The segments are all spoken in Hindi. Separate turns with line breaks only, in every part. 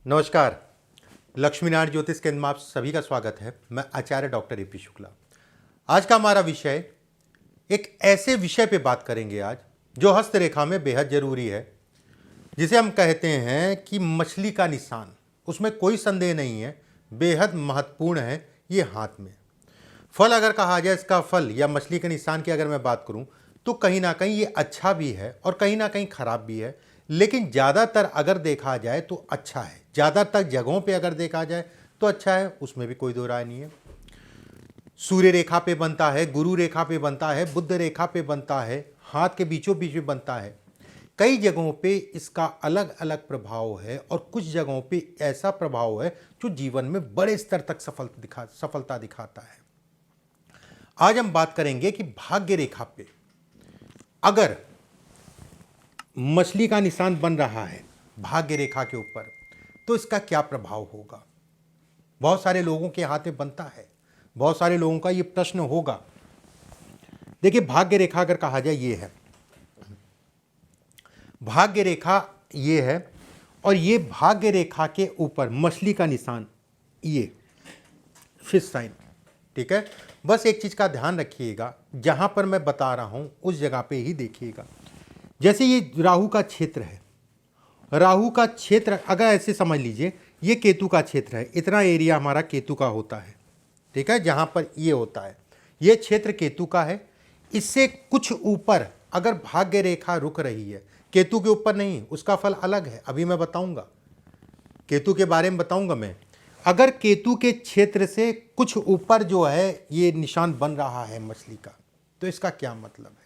नमस्कार। लक्ष्मीनारायण ज्योतिष केंद्र में आप सभी का स्वागत है। मैं आचार्य डॉक्टर ए.पी. शुक्ला। आज का हमारा विषय, एक ऐसे विषय पे बात करेंगे आज जो हस्तरेखा में बेहद जरूरी है, जिसे हम कहते हैं कि मछली का निशान। उसमें कोई संदेह नहीं है, बेहद महत्वपूर्ण है ये हाथ में। फल अगर कहा जाए, इसका फल या मछली के निशान की अगर मैं बात करूं तो कहीं ना कहीं ये अच्छा भी है और कहीं ना कहीं खराब भी है, लेकिन ज़्यादातर अगर देखा जाए तो अच्छा है। ज़्यादातर जगहों पे अगर देखा जाए तो अच्छा है, उसमें भी कोई दो राय नहीं है। सूर्य रेखा पे बनता है, गुरु रेखा पे बनता है, बुध रेखा पे बनता है, हाथ के बीचों बीच में बनता है। कई जगहों पे इसका अलग अलग प्रभाव है और कुछ जगहों पे ऐसा प्रभाव है जो जीवन में बड़े स्तर तक सफलता दिखाता है। आज हम बात करेंगे कि भाग्य रेखा पे अगर मछली का निशान बन रहा है भाग्य रेखा के ऊपर, तो इसका क्या प्रभाव होगा। बहुत सारे लोगों के हाथ में बनता है, बहुत सारे लोगों का ये प्रश्न होगा। देखिए, भाग्य रेखा अगर कहा जाए, ये है भाग्य रेखा, ये है, और ये भाग्य रेखा के ऊपर मछली का निशान, ये फिश साइन। ठीक है, बस एक चीज का ध्यान रखिएगा, जहां पर मैं बता रहा हूं उस जगह पे ही देखिएगा। जैसे ये राहु का क्षेत्र है, राहु का क्षेत्र अगर ऐसे समझ लीजिए, ये केतु का क्षेत्र है। इतना एरिया हमारा केतु का होता है। ठीक है, जहां पर ये होता है, ये क्षेत्र केतु का है। इससे कुछ ऊपर अगर भाग्य रेखा रुक रही है, केतु के ऊपर नहीं, उसका फल अलग है, अभी मैं बताऊंगा, केतु के बारे में बताऊंगा मैं। अगर केतु के क्षेत्र से कुछ ऊपर जो है ये निशान बन रहा है मछली का, तो इसका क्या मतलब है।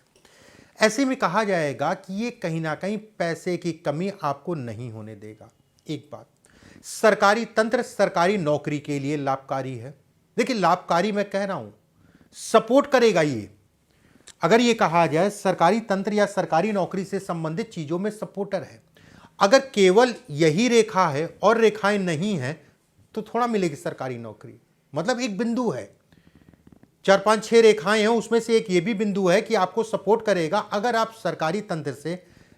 ऐसे में कहा जाएगा कि ये कहीं ना कहीं पैसे की कमी आपको नहीं होने देगा। एक बात, सरकारी तंत्र सरकारी नौकरी के लिए लाभकारी है। देखिए, लाभकारी मैं कह रहा हूं, सपोर्ट करेगा ये। अगर ये कहा जाए सरकारी तंत्र या सरकारी नौकरी से संबंधित चीजों में सपोर्टर है। अगर केवल यही रेखा है और रेखाएं नहीं है तो थोड़ा मिलेगी सरकारी नौकरी। मतलब एक बिंदु है, 4-5-6 रेखाएं हैं, उसमें से एक ये भी बिंदु है कि आपको सपोर्ट करेगा। अगर आप सरकारी तंत्र से,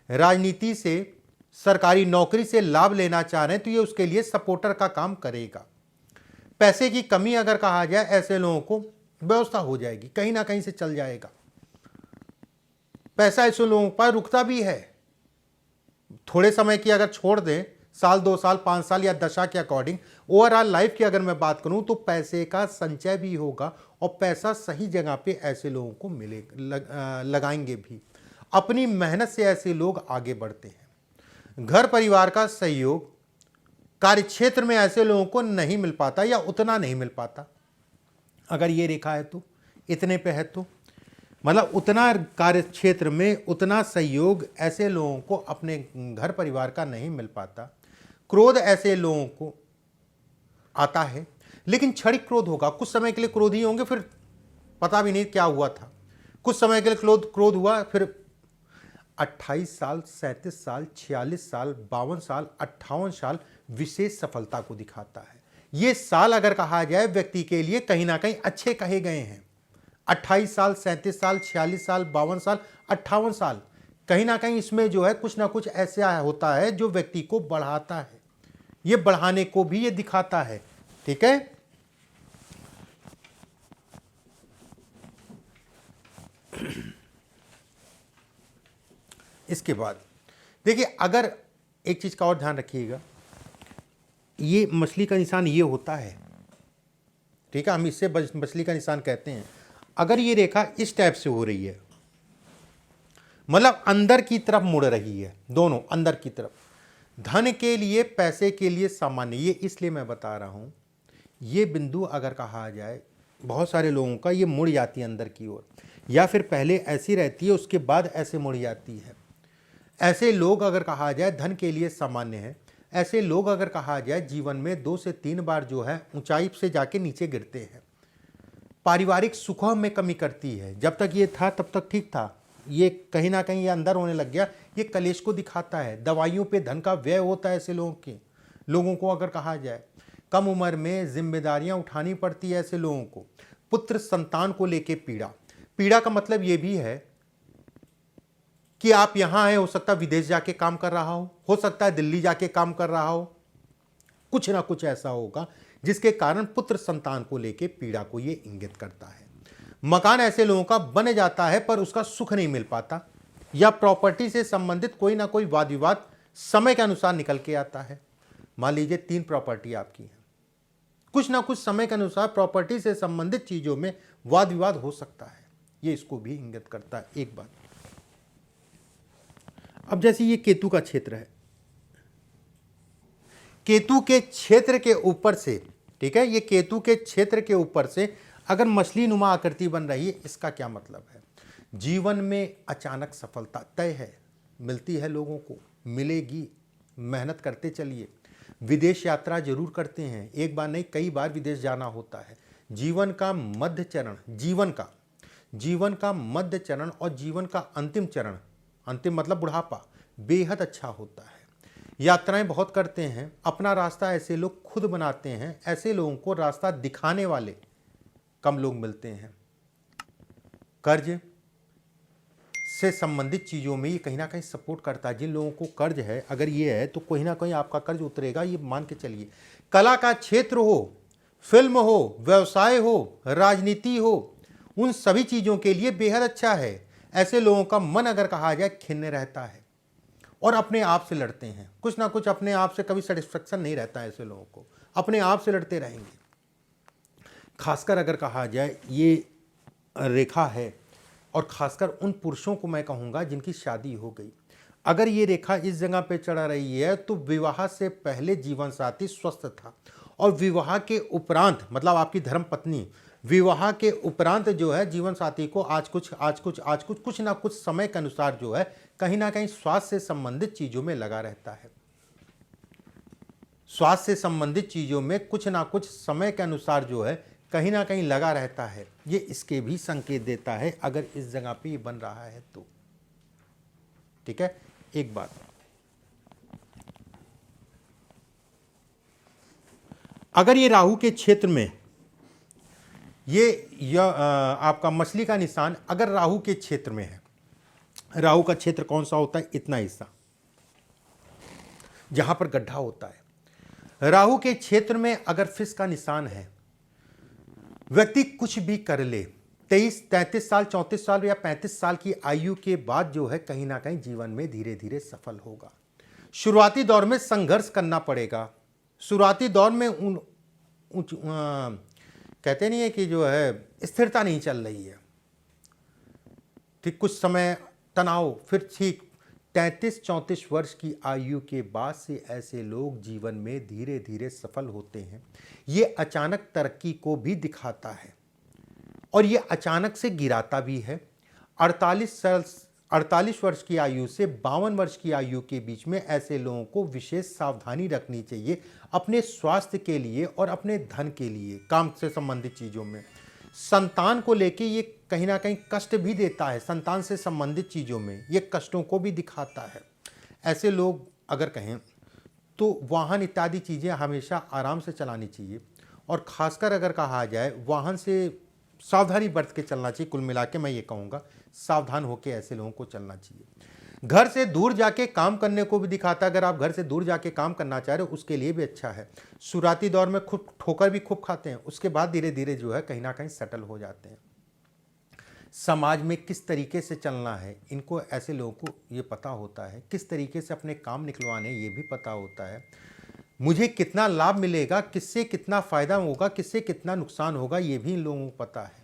राजनीति से, सरकारी नौकरी से लाभ लेना चाह रहे हैं तो ये उसके लिए सपोर्टर का काम करेगा। पैसे की कमी अगर कहा जाए, ऐसे लोगों को व्यवस्था हो जाएगी, कहीं ना कहीं से चल जाएगा पैसा। ऐसे लोगों पर रुकता भी है, थोड़े समय की अगर छोड़ दें, साल 2 साल 5 साल या दशा के अकॉर्डिंग, ओवरऑल लाइफ की अगर मैं बात करूं तो पैसे का संचय भी होगा और पैसा सही जगह पे ऐसे लोगों को लगाएंगे भी। अपनी मेहनत से ऐसे लोग आगे बढ़ते हैं। घर परिवार का सहयोग कार्यक्षेत्र में ऐसे लोगों को नहीं मिल पाता या उतना नहीं मिल पाता। अगर ये रेखा है तो, इतने पे है तो, मतलब उतना कार्यक्षेत्र में उतना सहयोग ऐसे लोगों को अपने घर परिवार का नहीं मिल पाता। क्रोध ऐसे लोगों को आता है, लेकिन क्षणिक क्रोध होगा, कुछ समय के लिए क्रोधी होंगे, फिर पता भी नहीं क्या हुआ था। कुछ समय के लिए क्रोध हुआ, फिर 28 साल, 37 साल, 46 साल, 52 साल, 58 साल विशेष सफलता को दिखाता है। ये साल अगर कहा जाए व्यक्ति के लिए कहीं ना कहीं अच्छे कहे गए हैं। 28 साल, 37 साल, 46 साल, 52 साल, 58 साल, कहीं ना कहीं इसमें जो है कुछ ना कुछ ऐसा होता है जो व्यक्ति को बढ़ाता है, ये बढ़ाने को भी ये दिखाता है। ठीक है, इसके बाद देखिए, अगर एक चीज का और ध्यान रखिएगा, ये मछली का निशान ये होता है। ठीक है, हम इससे मछली का निशान कहते हैं। अगर ये रेखा इस टाइप से हो रही है, मतलब अंदर की तरफ मुड़ रही है, दोनों अंदर की तरफ, धन के लिए, पैसे के लिए सामान्य, ये इसलिए मैं बता रहा हूं, ये बिंदु अगर कहा जाए, बहुत सारे लोगों का ये मुड़ जाती है अंदर की ओर, या फिर पहले ऐसी रहती है उसके बाद ऐसे मुड़ जाती है। ऐसे लोग अगर कहा जाए धन के लिए सामान्य है। ऐसे लोग अगर कहा जाए जीवन में 2 से 3 बार जो है ऊंचाई से जाके नीचे गिरते हैं। पारिवारिक सुखों में कमी करती है। जब तक ये था तब तक ठीक था, ये कहीं ना कहीं ये अंदर होने लग गया, ये कलेश को दिखाता है। दवाइयों पे धन का व्यय होता है ऐसे लोगों को अगर कहा जाए। कम उम्र में जिम्मेदारियां उठानी पड़ती है ऐसे लोगों को। पुत्र संतान को लेके पीड़ा का मतलब ये भी है कि आप यहां हैं, हो सकता है विदेश जाके काम कर रहा हो सकता है दिल्ली जाके काम कर रहा हो, कुछ ना कुछ ऐसा होगा जिसके कारण पुत्र संतान को लेके पीड़ा को ये इंगित करता है। मकान ऐसे लोगों का बन जाता है पर उसका सुख नहीं मिल पाता, या प्रॉपर्टी से संबंधित कोई ना कोई वाद विवाद समय के अनुसार निकल के आता है। मान लीजिए 3 प्रॉपर्टी आपकी है, कुछ ना कुछ समय के अनुसार प्रॉपर्टी से संबंधित चीजों में वाद विवाद हो सकता है, ये इसको भी इंगित करता है। एक बात, अब जैसे ये केतु का क्षेत्र है, केतु के क्षेत्र के ऊपर से, ठीक है, ये केतु के क्षेत्र के ऊपर से अगर मछली नुमा आकृति बन रही है, इसका क्या मतलब है? जीवन में अचानक सफलता तय है, मिलती है लोगों को, मिलेगी, मेहनत करते चलिए। विदेश यात्रा जरूर करते हैं, एक बार नहीं कई बार विदेश जाना होता है। जीवन का मध्य चरण, जीवन का मध्य चरण और जीवन का अंतिम चरण, अंतिम मतलब बुढ़ापा, बेहद अच्छा होता है। यात्राएं बहुत करते हैं, अपना रास्ता ऐसे लोग खुद बनाते हैं, ऐसे लोगों को रास्ता दिखाने वाले कम लोग मिलते हैं। कर्ज से संबंधित चीज़ों में ये कहीं ना कहीं सपोर्ट करता है। जिन लोगों को कर्ज है, अगर ये है तो कहीं ना कहीं आपका कर्ज उतरेगा, ये मान के चलिए। कला का क्षेत्र हो, फिल्म हो, व्यवसाय हो, राजनीति हो, उन सभी चीज़ों के लिए बेहद अच्छा है। ऐसे लोगों का मन अगर कहा जाए खिन्न रहता है और अपने आप से लड़ते हैं, कुछ ना कुछ अपने आप से कभी सेटिस्फेक्शन नहीं रहता है, ऐसे लोगों को अपने आप से लड़ते रहेंगे। खासकर अगर कहा जाए ये रेखा है, और खासकर उन पुरुषों को मैं कहूँगा जिनकी शादी हो गई, अगर ये रेखा इस जगह पे चढ़ रही है तो विवाह से पहले जीवन साथी स्वस्थ था, और विवाह के उपरांत मतलब आपकी धर्म पत्नी, विवाह के उपरांत जो है जीवन साथी को आज कुछ ना कुछ समय के अनुसार जो है कहीं ना कहीं स्वास्थ्य से संबंधित चीज़ों में लगा रहता है। स्वास्थ्य से संबंधित चीज़ों में कुछ ना कुछ समय के अनुसार जो है कहीं ना कहीं लगा रहता है। ये इसके भी संकेत देता है अगर इस जगह पे ये बन रहा है तो। ठीक है, एक बात, अगर ये राहु के क्षेत्र में ये आपका मछली का निशान अगर राहु के क्षेत्र में है, राहु का क्षेत्र कौन सा होता है? इतना हिस्सा जहां पर गड्ढा होता है। राहु के क्षेत्र में अगर फिश का निशान है, व्यक्ति कुछ भी कर ले, 23, 33 साल, 34 साल या 35 साल की आयु के बाद जो है कहीं ना कहीं जीवन में धीरे धीरे सफल होगा। शुरुआती दौर में संघर्ष करना पड़ेगा, शुरुआती दौर में कहते नहीं है कि जो है स्थिरता नहीं चल रही है, ठीक, कुछ समय तनाव, फिर ठीक 33-34 वर्ष की आयु के बाद से ऐसे लोग जीवन में धीरे धीरे सफल होते हैं। ये अचानक तरक्की को भी दिखाता है और ये अचानक से गिराता भी है। 48 वर्ष की आयु से 52 वर्ष की आयु के बीच में ऐसे लोगों को विशेष सावधानी रखनी चाहिए अपने स्वास्थ्य के लिए और अपने धन के लिए, काम से संबंधित चीज़ों में। संतान को लेके ये कहीं ना कहीं कष्ट भी देता है, संतान से संबंधित चीज़ों में ये कष्टों को भी दिखाता है। ऐसे लोग अगर कहें तो वाहन इत्यादि चीज़ें हमेशा आराम से चलानी चाहिए, और ख़ासकर अगर कहा जाए वाहन से सावधानी बरत के चलना चाहिए। कुल मिला के मैं ये कहूँगा सावधान होकर ऐसे लोगों को चलना चाहिए। घर से दूर जाके काम करने को भी दिखाता है, अगर आप घर से दूर जाके काम करना चाह रहे हो उसके लिए भी अच्छा है। शुरुआती दौर में खूब ठोकर भी खूब खाते हैं, उसके बाद धीरे धीरे जो है कहीं ना कहीं सेटल हो जाते हैं। समाज में किस तरीके से चलना है इनको, ऐसे लोगों को ये पता होता है, किस तरीके से अपने काम निकलवाने ये भी पता होता है। मुझे कितना लाभ मिलेगा, किससे कितना फ़ायदा होगा, किससे कितना नुकसान होगा, ये भी इन लोगों को पता है।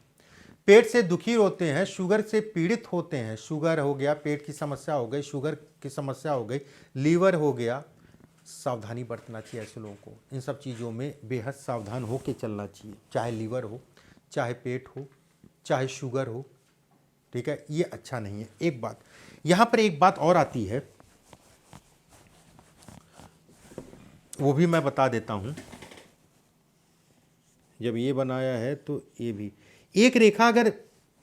पेट से दुखी होते हैं, शुगर से पीड़ित होते हैं, शुगर हो गया, पेट की समस्या हो गई, शुगर की समस्या हो गई, लीवर हो गया, सावधानी बरतना चाहिए ऐसे लोगों को। इन सब चीज़ों में बेहद सावधान हो के चलना चाहिए, चाहे लीवर हो, चाहे पेट हो, चाहे शुगर हो। ठीक है, ये अच्छा नहीं है। एक बात यहाँ पर एक बात और आती है, वो भी मैं बता देता हूँ। जब ये बनाया है तो ये भी एक रेखा, अगर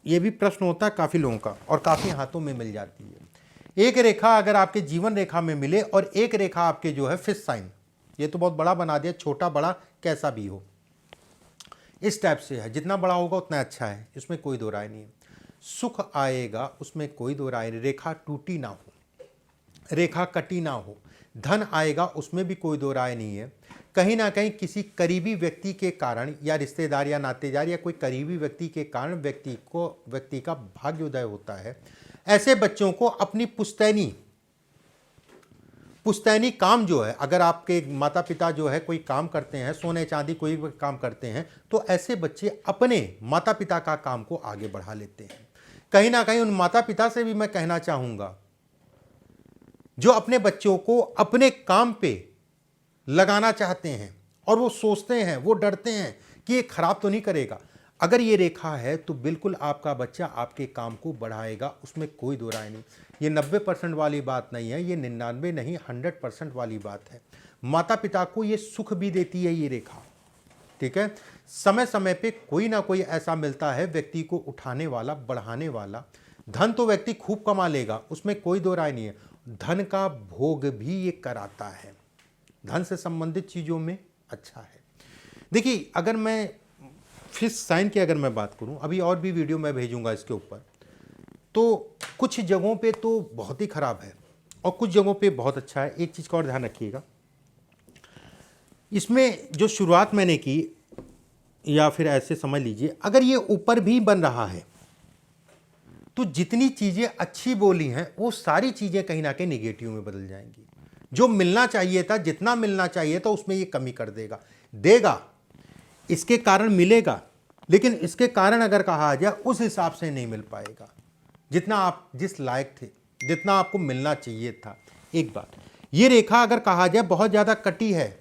ये भी प्रश्न होता है काफ़ी लोगों का और काफ़ी हाथों में मिल जाती है। एक रेखा अगर आपके जीवन रेखा में मिले और एक रेखा आपके जो है फिश साइन, ये तो बहुत बड़ा बना दिया, छोटा बड़ा कैसा भी हो, इस टाइप से है, जितना बड़ा होगा उतना अच्छा है, इसमें कोई दो राय नहीं है। सुख आएगा उसमें कोई दो राय नहीं, रेखा टूटी ना हो, रेखा कटी ना हो, धन आएगा उसमें भी कोई दो राय नहीं है। कहीं ना कहीं किसी करीबी व्यक्ति के कारण या रिश्तेदार या नातेदार या कोई करीबी व्यक्ति के कारण व्यक्ति का भाग्योदय होता है। ऐसे बच्चों को अपनी पुश्तैनी काम जो है, अगर आपके माता पिता जो है कोई काम करते हैं, सोने चांदी कोई भी काम करते हैं, तो ऐसे बच्चे अपने माता पिता का काम को आगे बढ़ा लेते हैं। कहीं ना कहीं उन माता पिता से भी मैं कहना चाहूँगा जो अपने बच्चों को अपने काम पे लगाना चाहते हैं और वो सोचते हैं, वो डरते हैं कि ये खराब तो नहीं करेगा। अगर ये रेखा है तो बिल्कुल आपका बच्चा आपके काम को बढ़ाएगा, उसमें कोई दो राय नहीं। ये 90% वाली बात नहीं है, ये 99 नहीं 100% वाली बात है। माता पिता को ये सुख भी देती है ये रेखा, ठीक है। समय समय पे कोई ना कोई ऐसा मिलता है व्यक्ति को उठाने वाला, बढ़ाने वाला। धन तो व्यक्ति खूब कमा लेगा, उसमें कोई दो राय नहीं है। धन का भोग भी ये कराता है, धन से संबंधित चीज़ों में अच्छा है। देखिए, अगर मैं फिश साइन की अगर मैं बात करूं, अभी और भी वीडियो मैं भेजूंगा इसके ऊपर, तो कुछ जगहों पे तो बहुत ही खराब है और कुछ जगहों पे बहुत अच्छा है। एक चीज़ का और ध्यान रखिएगा, इसमें जो शुरुआत मैंने की, या फिर ऐसे समझ लीजिए, अगर ये ऊपर भी बन रहा है तो जितनी चीज़ें अच्छी बोली हैं वो सारी चीज़ें कहीं ना कहीं निगेटिव में बदल जाएंगी। जो मिलना चाहिए था, जितना मिलना चाहिए था, उसमें ये कमी कर देगा। इसके कारण मिलेगा, लेकिन इसके कारण अगर कहा जाए उस हिसाब से नहीं मिल पाएगा जितना आप जिस लायक थे, जितना आपको मिलना चाहिए था। एक बात, ये रेखा अगर कहा जाए बहुत ज़्यादा कटी है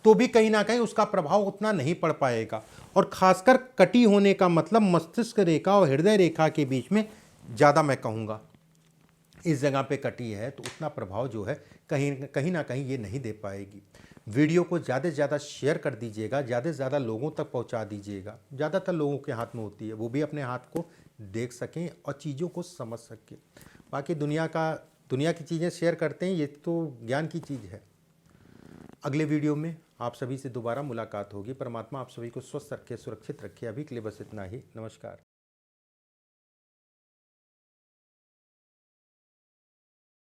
तो भी कहीं ना कहीं उसका प्रभाव उतना नहीं पड़ पाएगा। और खासकर कटी होने का मतलब मस्तिष्क रेखा और हृदय रेखा के बीच में ज़्यादा मैं कहूँगा इस जगह पे कटी है, तो उतना प्रभाव जो है कहीं ना कहीं ये नहीं दे पाएगी। वीडियो को ज़्यादा से ज़्यादा शेयर कर दीजिएगा, ज़्यादा से ज़्यादा लोगों तक पहुंचा दीजिएगा। ज़्यादातर लोगों के हाथ में होती है, वो भी अपने हाथ को देख सकें और चीज़ों को समझ सकें। बाकी दुनिया की चीज़ें शेयर करते हैं, ये तो ज्ञान की चीज़ है। अगले वीडियो में आप सभी से दोबारा मुलाकात होगी। परमात्मा आप सभी को स्वस्थ रखे, सुरक्षित रखे। अभी के लिए बस इतना ही। नमस्कार।